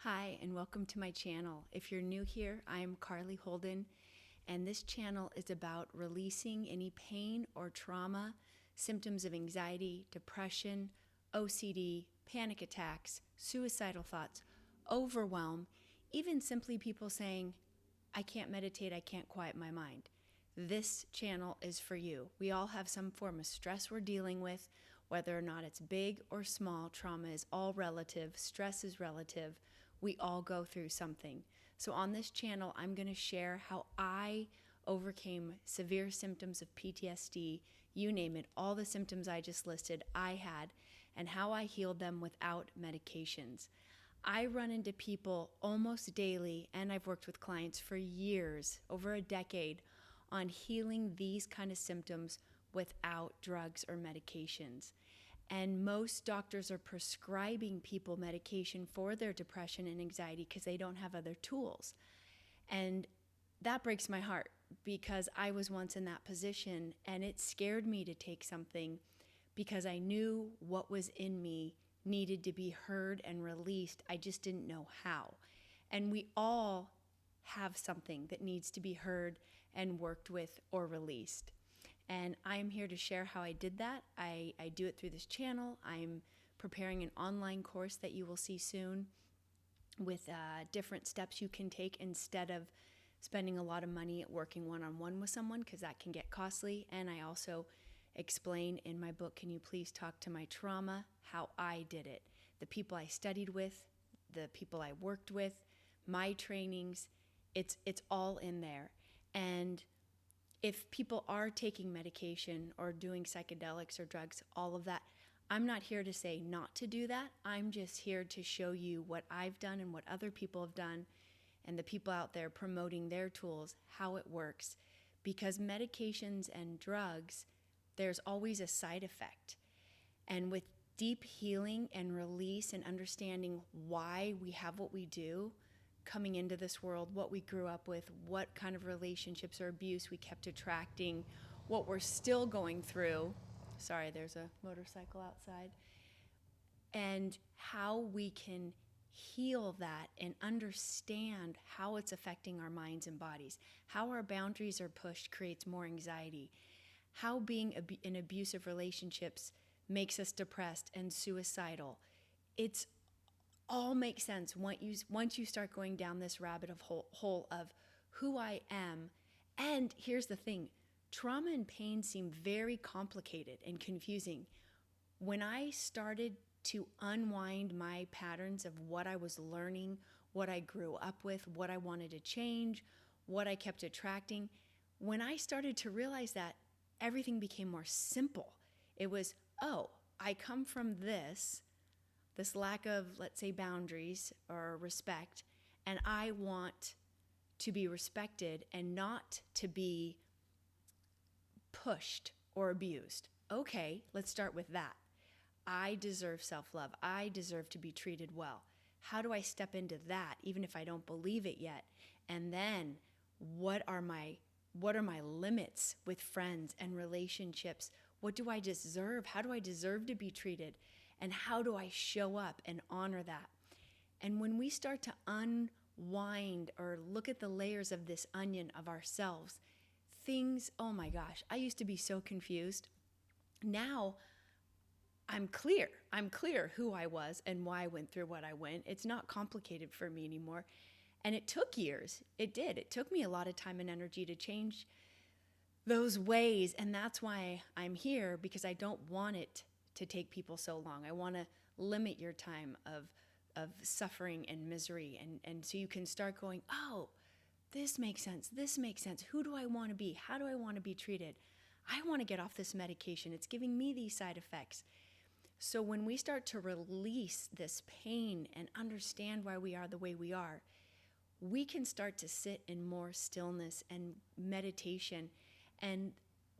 Hi, and welcome to my channel. If you're new here, I'm karlee.holden, and this channel is about releasing any pain or trauma, symptoms of anxiety, depression, OCD, panic attacks, suicidal thoughts, overwhelm, even simply people saying, I can't meditate, I can't quiet my mind. This channel is for you. We all have some form of stress we're dealing with, whether or not it's big or small. Trauma is all relative, stress is relative. We all go through something. So on this channel, I'm going to share how I overcame severe symptoms of PTSD, you name it, all the symptoms I just listed, I had, and how I healed them without medications. I run into people almost daily, and I've worked with clients for years, over a decade, on healing these kind of symptoms without drugs or medications. And most doctors are prescribing people medication for their depression and anxiety because they don't have other tools. And that breaks my heart because I was once in that position, and it scared me to take something because I knew what was in me needed to be heard and released. I just didn't know how. And we all have something that needs to be heard and worked with or released. And I'm here to share how I did that. I do it through this channel. I'm preparing an online course that you will see soon with different steps you can take instead of spending a lot of money at working one-on-one with someone, because that can get costly. And I also explain in my book, Can You Please Talk to My Trauma, how I did it. The people I studied with, the people I worked with, my trainings, it's all in there. And if people are taking medication or doing psychedelics or drugs, all of that, I'm not here to say not to do that. I'm just here to show you what I've done and what other people have done, and the people out there promoting their tools, how it works. Because medications and drugs, there's always a side effect. And with deep healing and release and understanding why we have what we do, coming into this world, what we grew up with, what kind of relationships or abuse we kept attracting, what we're still going through. Sorry, there's a motorcycle outside. And how we can heal that and understand how it's affecting our minds and bodies, how our boundaries are pushed creates more anxiety, how being in abusive relationships makes us depressed and suicidal. It's all makes sense once you start going down this rabbit hole of who I am. And here's the thing, trauma and pain seem very complicated and confusing. When I started to unwind my patterns of what I was learning, what I grew up with, what I wanted to change, what I kept attracting, when I started to realize that, everything became more simple. It was, oh, I come from this lack of, let's say, boundaries or respect, and I want to be respected and not to be pushed or abused. Okay, let's start with that. I deserve self-love. I deserve to be treated well. How do I step into that, even if I don't believe it yet? And then what are my limits with friends and relationships? What do I deserve? How do I deserve to be treated? And how do I show up and honor that? And when we start to unwind or look at the layers of this onion of ourselves, things, oh my gosh, I used to be so confused. Now I'm clear. I'm clear who I was and why I went through what I went. It's not complicated for me anymore. And it took years. It did. It took me a lot of time and energy to change those ways. And that's why I'm here, because I don't want it to take people so long. I want to limit your time of suffering and misery. And so you can start going, oh, this makes sense. This makes sense. Who do I want to be? How do I want to be treated? I want to get off this medication. It's giving me these side effects. So when we start to release this pain and understand why we are the way we are, we can start to sit in more stillness and meditation. And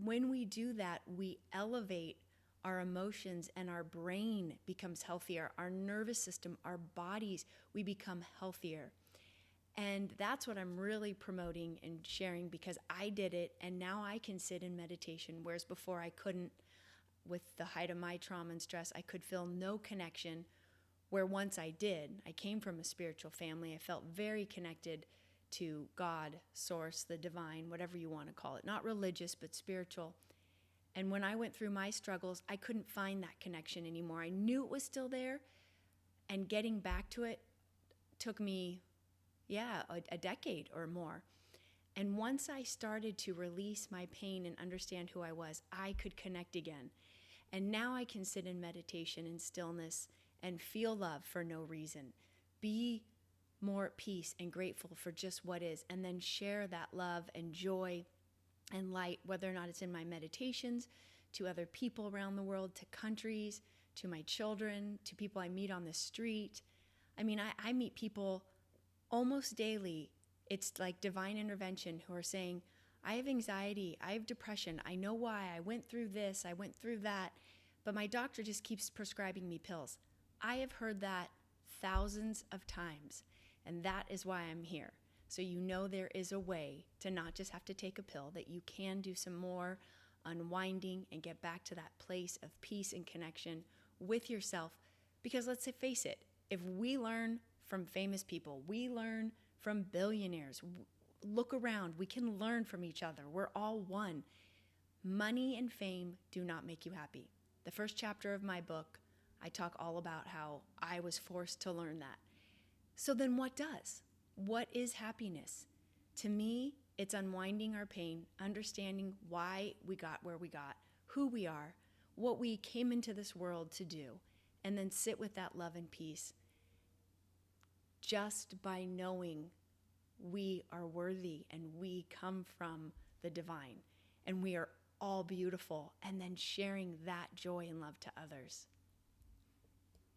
when we do that, we elevate our emotions, and our brain becomes healthier. Our nervous system, our bodies, we become healthier. And that's what I'm really promoting and sharing, because I did it, and now I can sit in meditation, whereas before I couldn't. With the height of my trauma and stress, I could feel no connection where once I did, I came from a spiritual family. I felt very connected to God, source, the divine, whatever you want to call it. Not religious, but spiritual. And when I went through my struggles, I couldn't find that connection anymore. I knew it was still there, and getting back to it took me, a decade or more. And once I started to release my pain and understand who I was, I could connect again. And now I can sit in meditation and stillness and feel love for no reason. Be more at peace and grateful for just what is, and then share that love and joy and light, whether or not it's in my meditations, to other people around the world, to countries, to my children, to people I meet on the street. I mean, I meet people almost daily. It's like divine intervention who are saying, I have anxiety, I have depression, I know why, I went through this, I went through that, but my doctor just keeps prescribing me pills. I have heard that thousands of times, and that is why I'm here. So you know there is a way to not just have to take a pill, that you can do some more unwinding and get back to that place of peace and connection with yourself. Because let's face it, if we learn from famous people, we learn from billionaires, look around, we can learn from each other. We're all one. Money and fame do not make you happy. The first chapter of my book, I talk all about how I was forced to learn that. So then what does? What is happiness? To me, it's unwinding our pain, understanding why we got where we got, who we are, what we came into this world to do, and then sit with that love and peace. Just by knowing we are worthy and we come from the divine and we are all beautiful, and then sharing that joy and love to others.